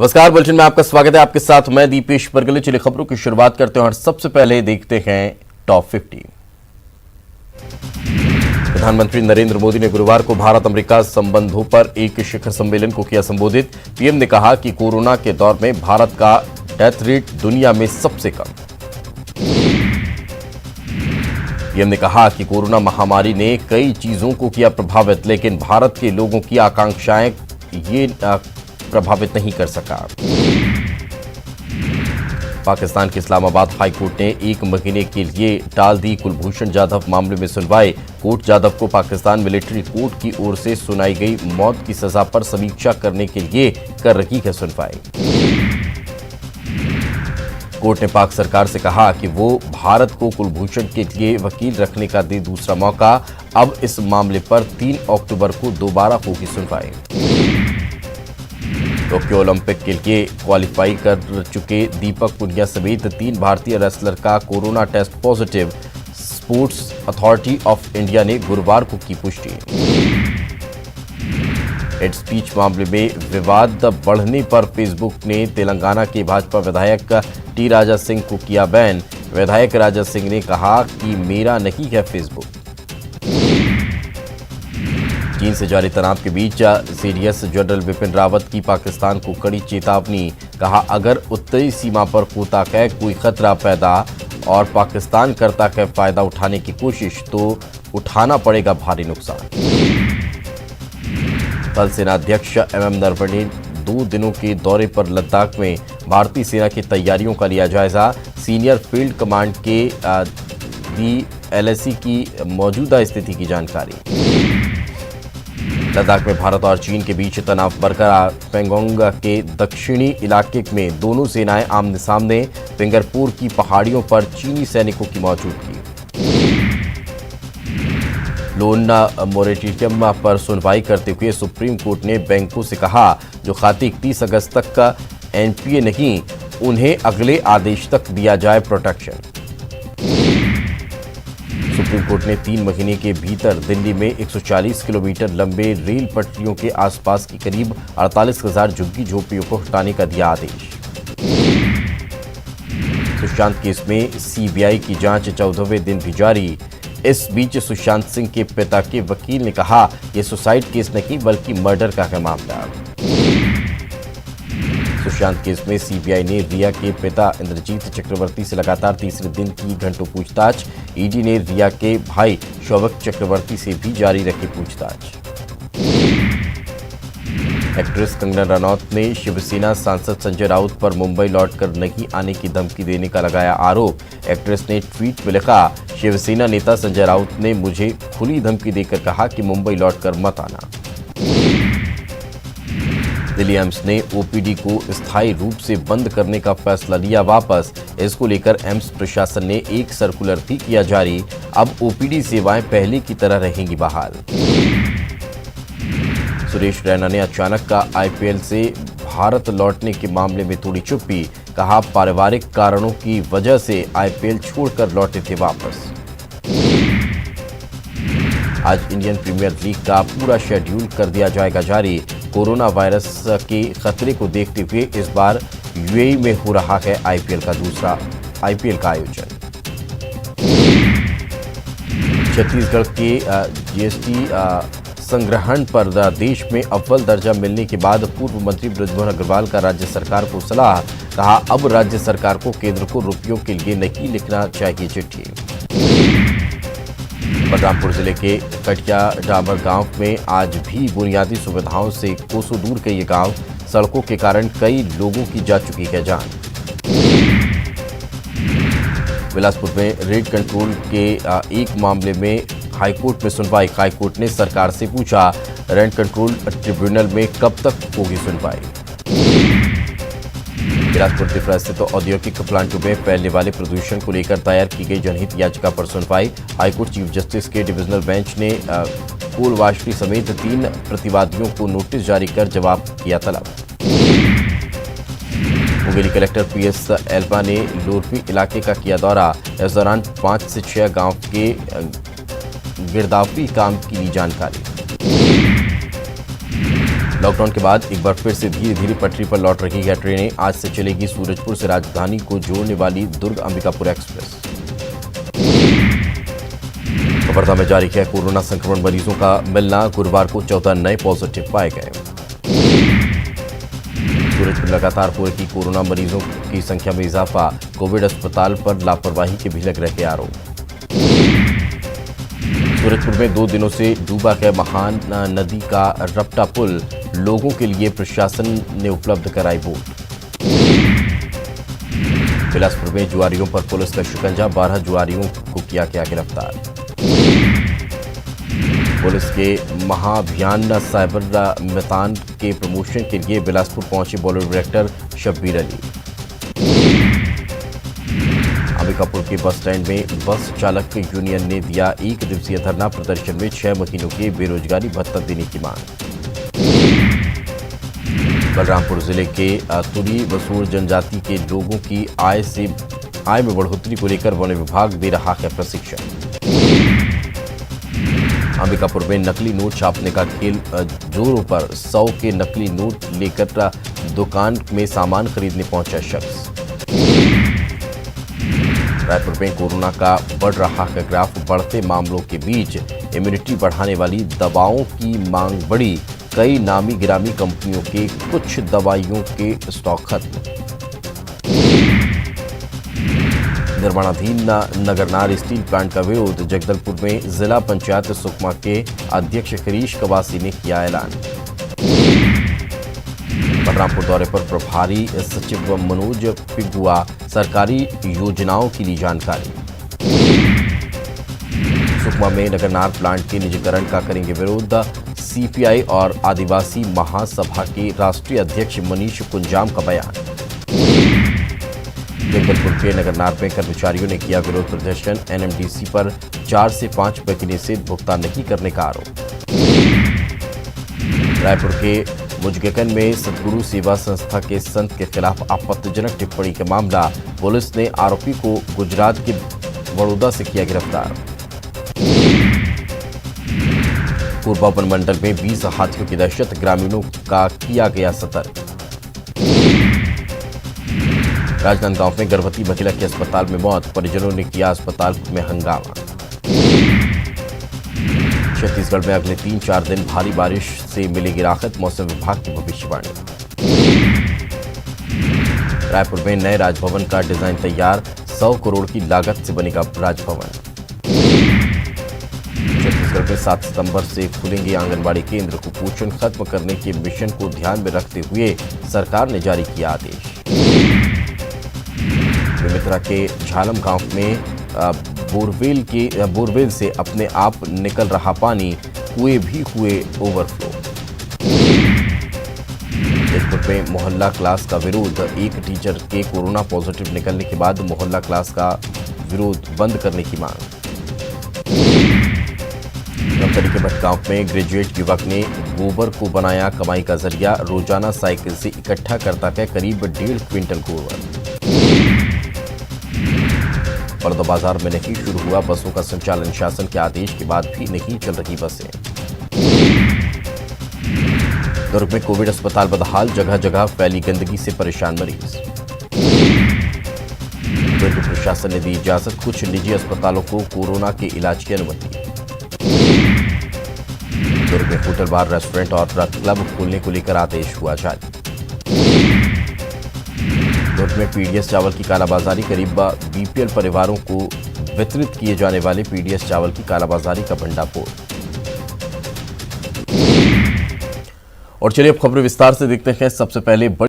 नमस्कार, बुलेटिन में आपका स्वागत है। आपके साथ मैं दीपेश बरगले। चलिए खबरों की शुरुआत करते हैं और सबसे पहले देखते हैं टॉप 50। प्रधानमंत्री नरेंद्र मोदी ने गुरुवार को भारत अमेरिका संबंधों पर एक शिखर सम्मेलन को किया संबोधित। पीएम ने कहा कि कोरोना के दौर में भारत का डेथ रेट दुनिया में सबसे कम। पीएम ने कहा कि कोरोना महामारी ने कई चीजों को किया प्रभावित, लेकिन भारत के लोगों की आकांक्षाएं ये प्रभावित नहीं कर सका। पाकिस्तान के इस्लामाबाद हाई कोर्ट ने 1 महीने के लिए टाल दी कुलभूषण जाधव मामले में सुनवाई। कोर्ट जाधव को पाकिस्तान मिलिट्री कोर्ट की ओर से सुनाई गई मौत की सजा पर समीक्षा करने के लिए कर रही है सुनवाई। कोर्ट ने पाक सरकार से कहा कि वो भारत को कुलभूषण के लिए वकील रखने का दे दूसरा मौका। अब इस मामले पर 3 अक्टूबर को दोबारा होगी सुनवाई। टोक्यो ओलंपिक के लिए क्वालिफाई कर चुके दीपक पुनिया समेत 3 भारतीय रेसलर का corona test positive. Sports authority of India ने गुरुवार को की पुष्टि। हेड स्पीच मामले में विवाद बढ़ने पर फेसबुक ने तेलंगाना के भाजपा विधायक टी राजा सिंह को किया बैन। विधायक राजा सिंह ने कहा कि मेरा नहीं है फेसबुक। चीन से जारी तनाव के बीच सीडीएस जनरल बिपिन रावत की पाकिस्तान को कड़ी चेतावनी। कहा, अगर उत्तरी सीमा पर होता है कोई खतरा पैदा और पाकिस्तान करता है फायदा उठाने की कोशिश तो उठाना पड़ेगा भारी नुकसान। थल सेना अध्यक्ष एमएम नरवणे 2 दिनों के दौरे पर लद्दाख में भारतीय सेना की तैयारियों का लिया जायजा। सीनियर फील्ड कमांड के दी एलएसी की मौजूदा स्थिति की जानकारी। लद्दाख में भारत और चीन के बीच तनाव बरकरार। पेंगोंग के दक्षिणी इलाके में दोनों सेनाएं आमने सामने। फिंगरपुर की पहाड़ियों पर चीनी सैनिकों की मौजूदगी। लोन मोरेटोरियम पर सुनवाई करते हुए सुप्रीम कोर्ट ने बैंकों से कहा, जो खाते 31 अगस्त तक का एनपीए नहीं, उन्हें अगले आदेश तक दिया जाए प्रोटेक्शन। सुप्रीम कोर्ट ने 3 महीने के भीतर दिल्ली में 140 किलोमीटर लंबे रेल पटरियों के आसपास की करीब 48,000 झुग्गी झोपड़ियों को हटाने का दिया आदेश। सुशांत केस में सीबीआई की जांच 14वें दिन भी जारी। इस बीच सुशांत सिंह के पिता के वकील ने कहा, यह सुसाइड केस नहीं बल्कि मर्डर का है मामला। सुशांत केस में सीबीआई ने रिया के पिता इंद्रजीत चक्रवर्ती से लगातार तीसरे दिन की घंटों पूछताछ। ईडी ने रिया के भाई शौविक चक्रवर्ती से भी जारी रखी पूछताछ। एक्ट्रेस कंगना रनौत ने शिवसेना सांसद संजय राउत पर मुंबई लौटकर नहीं आने की धमकी देने का लगाया आरोप। एक्ट्रेस ने ट्वीट में लिखा, शिवसेना नेता संजय राउत ने मुझे खुली धमकी देकर कहा कि मुंबई लौटकर मत आना। दिल्ली एम्स ने ओपीडी को स्थायी रूप से बंद करने का फैसला लिया वापस। इसको लेकर एम्स प्रशासन ने एक सर्कुलर भी किया जारी। अब ओपीडी सेवाएं पहले की तरह रहेंगी बहाल। सुरेश रैना ने अचानक का आईपीएल से भारत लौटने के मामले में थोड़ी चुप्पी। कहा, पारिवारिक कारणों की वजह से आईपीएल छोड़कर लौटे थे वापस। आज इंडियन प्रीमियर लीग का पूरा शेड्यूल कर दिया जाएगा जारी। कोरोना वायरस के खतरे को देखते हुए इस बार यूएई में हो रहा है आईपीएल का दूसरा आयोजन। छत्तीसगढ़ के जीएसटी संग्रहण पर देश में अव्वल दर्जा मिलने के बाद पूर्व मंत्री बृजमोहन अग्रवाल का राज्य सरकार को सलाह। कहा, अब राज्य सरकार को केंद्र को रुपयों के लिए नहीं लिखना चाहिए चिट्ठी। बलरामपुर जिले के कटिया डामर गांव में आज भी बुनियादी सुविधाओं से कोसों दूर के ये गांव सड़कों के कारण कई लोगों की जा चुकी है जान। बिलासपुर में रेड कंट्रोल के एक मामले में हाईकोर्ट में सुनवाई। हाईकोर्ट ने सरकार से पूछा, रेड कंट्रोल ट्रिब्यूनल में कब तक होगी सुनवाई। बिलासपुर त्रिपुरा स्थित औद्योगिक प्लांटों में फैलने वाले प्रदूषण को लेकर दायर की गई जनहित याचिका पर सुनवाई। हाईकोर्ट चीफ जस्टिस के डिविजनल बेंच ने पूर्वाश्री समेत 3 प्रतिवादियों को नोटिस जारी कर जवाब किया तलब। मुंगेली कलेक्टर पीएस एल्वा ने लोरपी इलाके का किया दौरा। इस दौरान 5 से 6 गांव के गिरदावरी काम की ली जानकारी। लॉकडाउन के बाद एक बार फिर से धीरे धीरे पटरी पर लौट रही है ट्रेनें। आज से चलेगी सूरजपुर से राजधानी को जोड़ने वाली दुर्ग अंबिकापुर एक्सप्रेस। वर्धा में जारी है कोरोना संक्रमण मरीजों का मिलना। गुरुवार को 14 नए पॉजिटिव पाए गए। सूरजपुर लगातार हो रही कोरोना मरीजों की संख्या में इजाफा। कोविड अस्पताल पर लापरवाही के भी लग रहे आरोप। सूरजपुर में 2 दिनों से डूबा है महान नदी का रपटा पुल। लोगों के लिए प्रशासन ने उपलब्ध कराई बोट। बिलासपुर में जुआरियों पर पुलिस का शिकंजा। 12 जुआरियों को किया गया गिरफ्तार। पुलिस के महाअभियान साइबर मैदान के प्रमोशन के लिए बिलासपुर पहुंचे बॉलीवुड डायरेक्टर शब्बीर अली। अंबिकापुर के बस स्टैंड में बस चालक यूनियन ने दिया 1 दिवसीय धरना। प्रदर्शन में 6 महीनों के बेरोजगारी भत्ता देने की मांग। बलरामपुर जिले के तुरी बसूर जनजाति के लोगों की आय में बढ़ोतरी को लेकर वन विभाग दे रहा है प्रशिक्षण। अंबिकापुर में नकली नोट छापने का खेल जोरों पर। 100 के नकली नोट लेकर दुकान में सामान खरीदने पहुंचा शख्स। रायपुर में कोरोना का बढ़ रहा है ग्राफ। बढ़ते मामलों के बीच इम्यूनिटी बढ़ाने वाली दवाओं की मांग बढ़ी। कई नामी गिरामी कंपनियों के कुछ दवाइयों के स्टॉक खत्म। निर्माणाधीन नगरनार स्टील प्लांट का विरोध। जगदलपुर में जिला पंचायत सुकमा के अध्यक्ष हरीश कवासी ने किया ऐलान। बलरामपुर दौरे पर प्रभारी सचिव मनोज पिगुआ। सरकारी योजनाओं की ली जानकारी। सुकमा में नगरनार प्लांट के निजीकरण का करेंगे विरोध। सीपीआई और आदिवासी महासभा के राष्ट्रीय अध्यक्ष मनीष कुंजाम का बयान। जगदलपुर के नगरनार में कर्मचारियों ने किया विरोध प्रदर्शन। एनएमडीसी पर 4 से 5 रुपए की निषेध भुगतान नहीं करने का आरोप। रायपुर के मुजगेकन में सतगुरु सेवा संस्था के संत के खिलाफ आपत्तिजनक टिप्पणी का मामला। पुलिस ने आरोपी को गुजरात के बड़ौदा से किया गिरफ्तार। पूर्वा वन मंडल में 20 हाथियों की दहशत। ग्रामीणों का किया गया सतर्क। राजनांदगांव में गर्भवती महिला की अस्पताल में मौत। परिजनों ने किया अस्पताल में हंगामा। छत्तीसगढ़ में अगले 3-4 दिन भारी बारिश से मिलेगी राहत। मौसम विभाग की भविष्यवाणी। रायपुर में नए राजभवन का डिजाइन तैयार। 100 करोड़ की लागत से बनेगा राजभवन। छत्तीसगढ़ में 7 सितंबर से खुलेंगे आंगनबाड़ी केंद्र। कुपोषण खत्म करने के मिशन को ध्यान में रखते हुए सरकार ने जारी किया आदेश। बेमेतरा के झालम गांव में बोरवेल से अपने आप निकल रहा पानी। कुएं भी हुए ओवरफ्लो। जयपुर में मोहल्ला क्लास का विरोध। एक टीचर के कोरोना पॉजिटिव निकलने के बाद मोहल्ला क्लास का विरोध बंद करने की मांग। धमतरी के भटगांव में ग्रेजुएट युवक ने गोबर को बनाया कमाई का जरिया। रोजाना साइकिल से इकट्ठा करता है करीब 1.5 क्विंटल गोबर। बलौदाबाजार में नहीं शुरू हुआ बसों का संचालन। शासन के आदेश के बाद भी नहीं चल रही बसें। दुर्ग में कोविड अस्पताल बदहाल। जगह जगह फैली गंदगी से परेशान मरीज। दुर्ग प्रशासन ने दी इजाजत। कुछ निजी अस्पतालों को कोरोना के इलाज की अनुमति। दुर्ग में होटल बार रेस्टोरेंट और क्लब खोलने को लेकर आदेश हुआ जारी। दुर्ग में पीडीएस चावल की कालाबाजारी। करीब बीपीएल परिवारों को वितरित किए जाने वाले पीडीएस चावल की कालाबाजारी का भंडाफोड़। और चलिए अब खबरें विस्तार से देखते हैं। सबसे पहले